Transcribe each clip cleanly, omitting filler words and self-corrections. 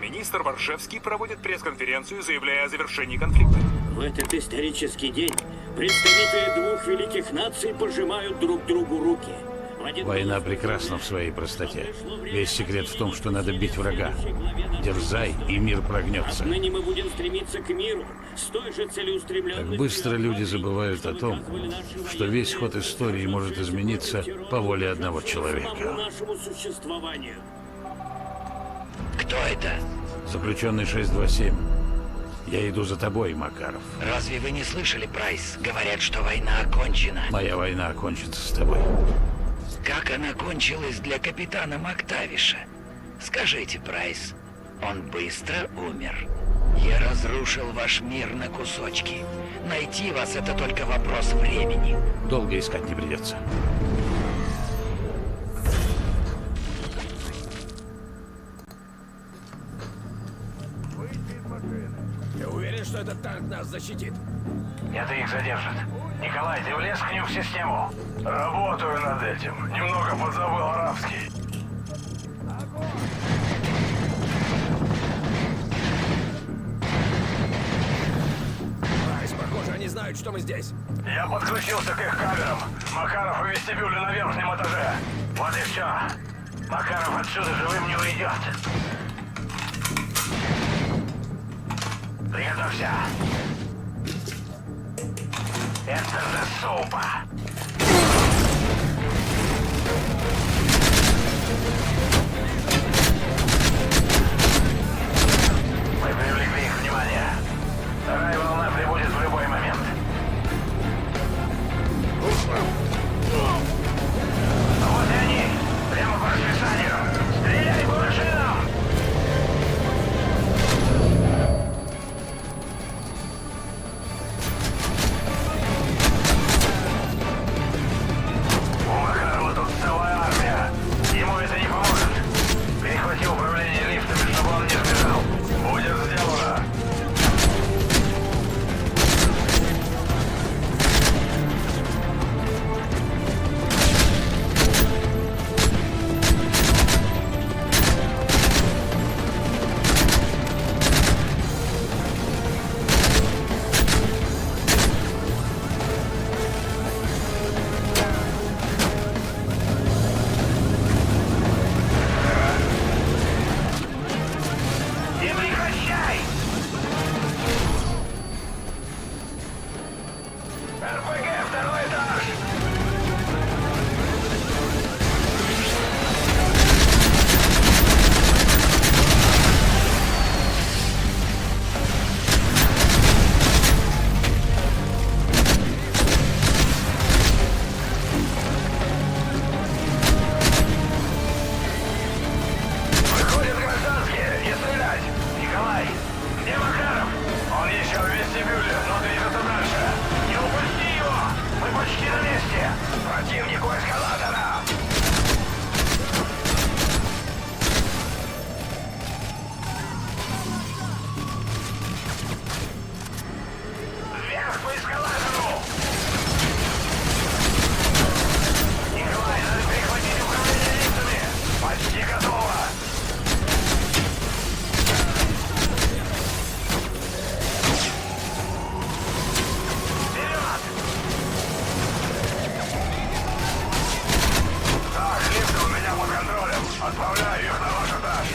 министр Варшевский проводит пресс-конференцию, заявляя о завершении конфликта. В этот исторический день представители двух великих наций пожимают друг другу руки. Война прекрасна в своей простоте. Весь секрет в том, что надо бить врага. Дерзай, и мир прогнется. Отныне мы будем стремиться к миру с той же целеустремленностью. Так быстро люди забывают о том, что весь ход истории может измениться по воле одного человека. Нашему существованию. Кто это? Заключенный 627. Я иду за тобой, Макаров. Разве вы не слышали, Прайс? Говорят, что война окончена. Моя война окончится с тобой. Как она кончилась для капитана Мактавиша? Скажите, Прайс, он быстро умер? Я разрушил ваш мир на кусочки. Найти вас — это только вопрос времени. Долго искать не придется. Я уверен, что этот танк нас защитит. Это их задержит. Николай, ты влез к ним в систему? Работаю над этим. Немного подзабыл арабский. Прайс, похоже, они знают, что мы здесь. Я подключился к их камерам. Макаров в вестибюле на верхнем этаже. Вот и все. Макаров отсюда живым не уйдет. Приготовься. Это же супа. Мы привлекли их внимание. Вторая волна прибудет в любой момент. Вот и они. Прямо по расписанию. Стреляй по машинам! У Макарова тут целая армия. Ему это не поможет. Перехвати управление лифтами, чтобы он не сбежал. Будет сделано. Не прекращай! РПГ, второй этаж! Выходят гражданские, не стрелять! Николай, где Макаров? Он еще в вестибюле, но движется дальше. Не упусти его! Мы почти на месте! Противник у эскалатора! Вверх по эскалатору! Николай, надо перехватить управление лифтами! Почти готово! Вперед! Так, лифты у меня под контролем. Отправляю их на ваш этаж.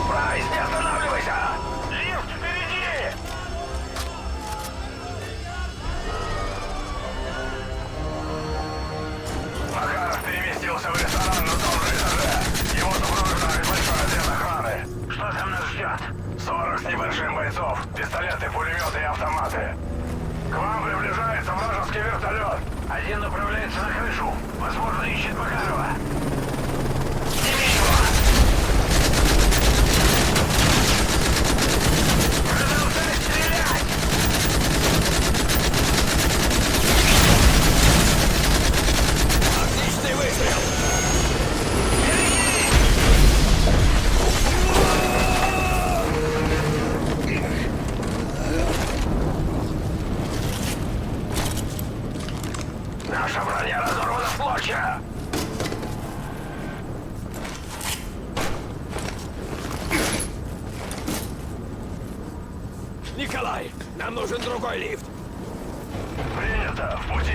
Прайс, не останавливайся! Лифт впереди! Макаров переместился в ресторан на том же этаже. Его сопровождает большой отряд охраны. Что там нас ждет? 40 с небольшим бойцов, пистолеты, пулеметы и автоматы. К вам приближается вражеский вертолет. Один направляется на крышу. Возможно, ищет Макарова. Сними его! Продолжай стрелять! Наша броня разорвана в клочья! Николай, нам нужен другой лифт. Принято, в пути!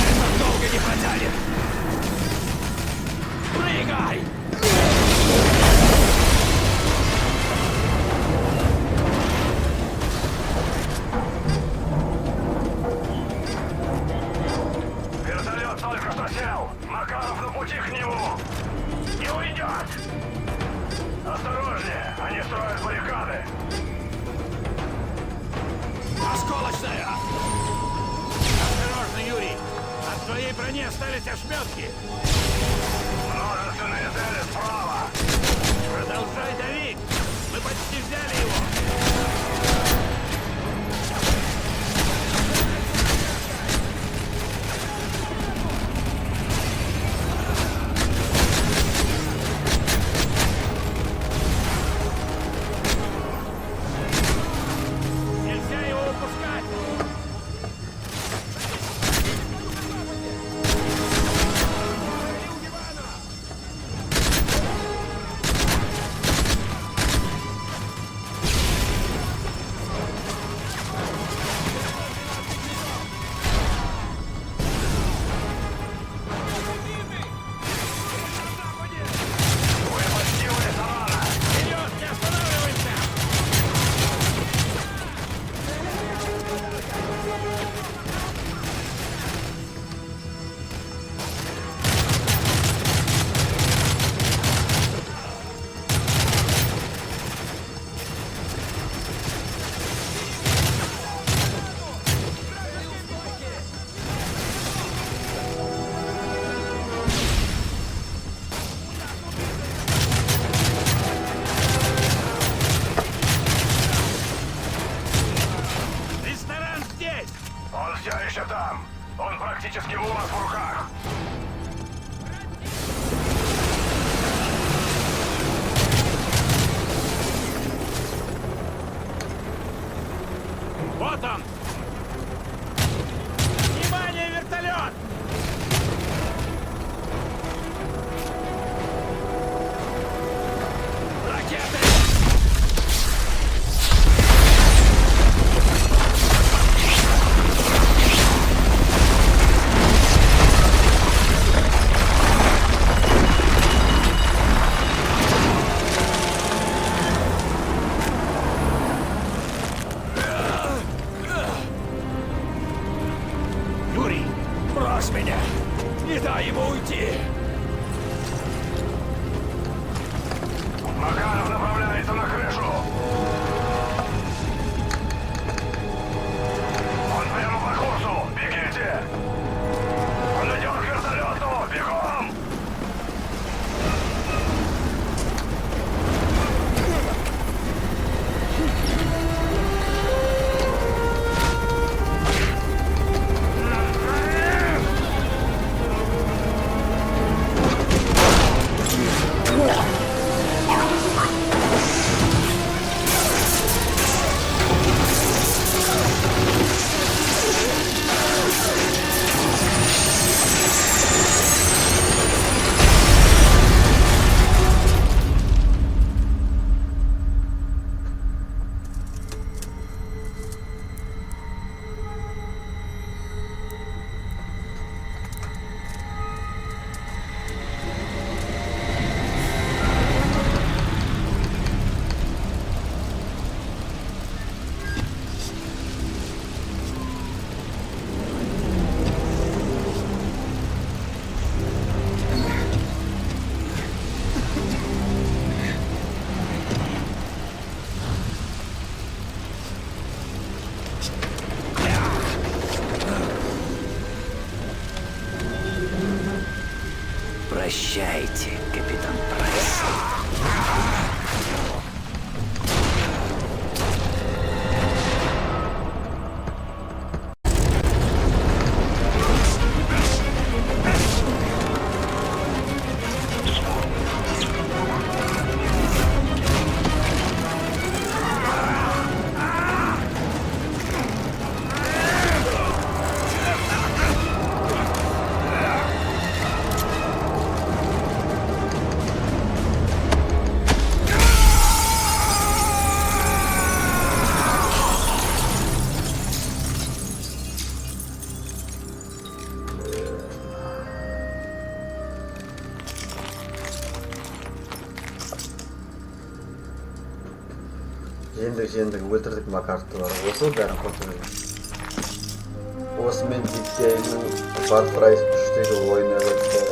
Это долго не протянет. Прыгай! Вертолет только что сел! Макаров на пути к нему! Не уйдет! Осторожнее! Они строят баррикады! Осколочная! Осторожно, Юрий! От твоей брони остались ошметки! Множественные цели справа! Продолжай давить! Мы почти взяли его! Нельзя его упускать! Вы почти у ресторана! Вперед, не останавливайся! Ресторан здесь! Он все еще там! Он практически у вас в руках! Вот он! Внимание, вертолет! Ракеты! Юрий! Брось меня! Не дай ему уйти! Макаров направляется на крышу! Он прямо по курсу! Бегите! Он идет к вертолету! Бегом! Прощайте, капитан Прайс. жеңдік өлтірдік Макаровты бар. Осы бәрін құртып жүрміз. Осымен Биткейннің Far Cry 3-тегі ойыны өтті.